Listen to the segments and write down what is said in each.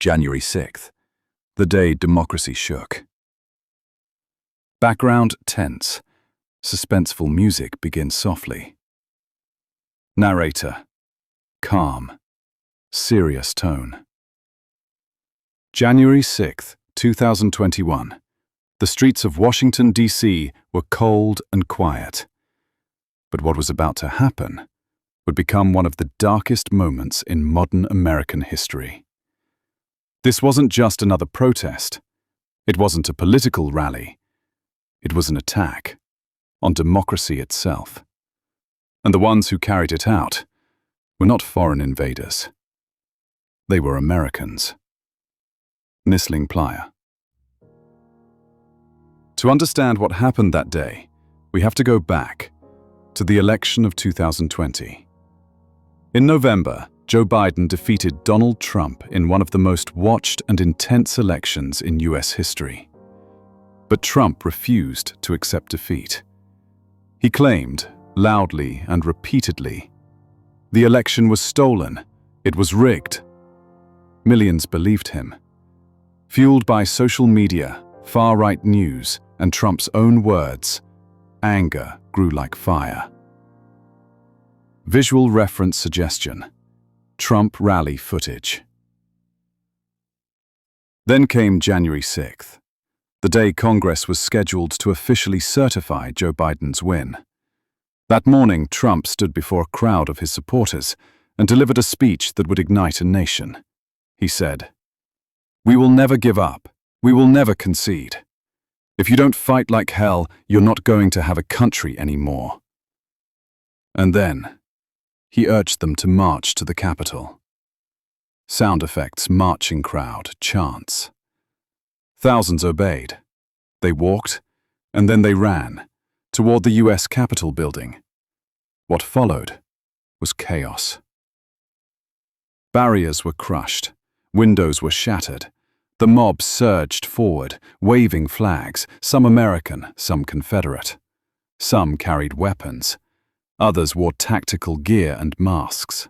January 6th, the day democracy shook. Background tense. Suspenseful music begins softly. Narrator. Calm. Serious tone. January 6th, 2021. The streets of Washington, D.C. were cold and quiet. But what was about to happen would become one of the darkest moments in modern American history. This wasn't just another protest. It wasn't a political rally. It was an attack on democracy itself. And the ones who carried it out were not foreign invaders. They were Americans. Nisling Plyer. To understand what happened that day, we have to go back to the election of 2020. In November, Joe Biden defeated Donald Trump in one of the most watched and intense elections in U.S. history. But Trump refused to accept defeat. He claimed, loudly and repeatedly, the election was stolen, it was rigged. Millions believed him. Fueled by social media, far-right news, and Trump's own words, anger grew like fire. Visual reference suggestion. Trump rally footage. Then came January 6th, the day Congress was scheduled to officially certify Joe Biden's win. That morning, Trump stood before a crowd of his supporters and delivered a speech that would ignite a nation. He said, "We will never give up. We will never concede. If you don't fight like hell, you're not going to have a country anymore." And then, he urged them to march to the Capitol. Sound effects, marching crowd, chants. Thousands obeyed. They walked, and then they ran, toward the U.S. Capitol building. What followed was chaos. Barriers were crushed, windows were shattered. The mob surged forward, waving flags, some American, some Confederate. Some carried weapons. Others wore tactical gear and masks.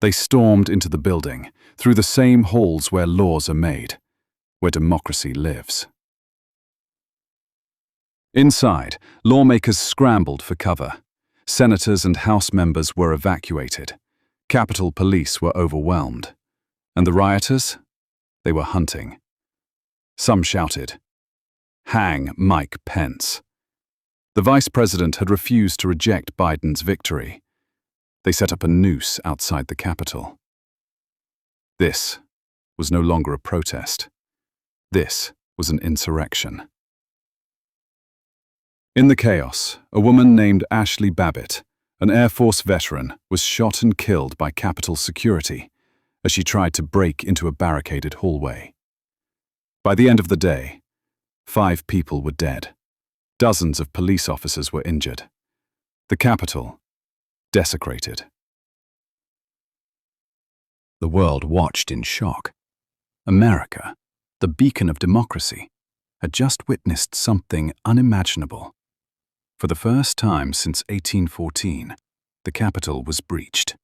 They stormed into the building, through the same halls where laws are made, where democracy lives. Inside, lawmakers scrambled for cover. Senators and House members were evacuated. Capitol Police were overwhelmed. And the rioters? They were hunting. Some shouted, "Hang Mike Pence." The vice president had refused to reject Biden's victory. They set up a noose outside the Capitol. This was no longer a protest. This was an insurrection. In the chaos, a woman named Ashley Babbitt, an Air Force veteran, was shot and killed by Capitol security as she tried to break into a barricaded hallway. By the end of the day, 5 people were dead. Dozens of police officers were injured. The Capitol, desecrated. The world watched in shock. America, the beacon of democracy, had just witnessed something unimaginable. For the first time since 1814, the Capitol was breached.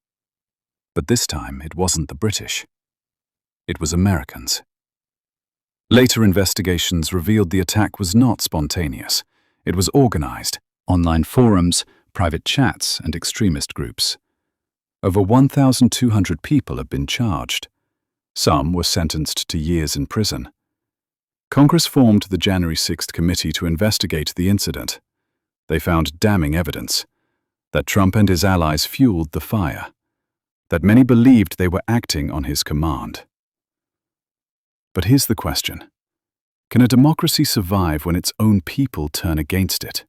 But this time it wasn't the British. It was Americans. Later investigations revealed the attack was not spontaneous. It was organized. Online forums, private chats, and extremist groups. Over 1,200 people have been charged. Some were sentenced to years in prison. Congress formed the January 6th committee to investigate the incident. They found damning evidence that Trump and his allies fueled the fire, that many believed they were acting on his command. But here's the question. Can a democracy survive when its own people turn against it?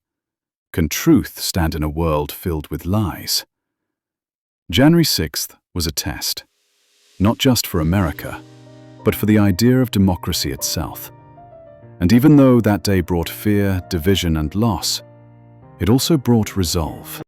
Can truth stand in a world filled with lies? January 6th was a test, not just for America, but for the idea of democracy itself. And even though that day brought fear, division, and loss, it also brought resolve.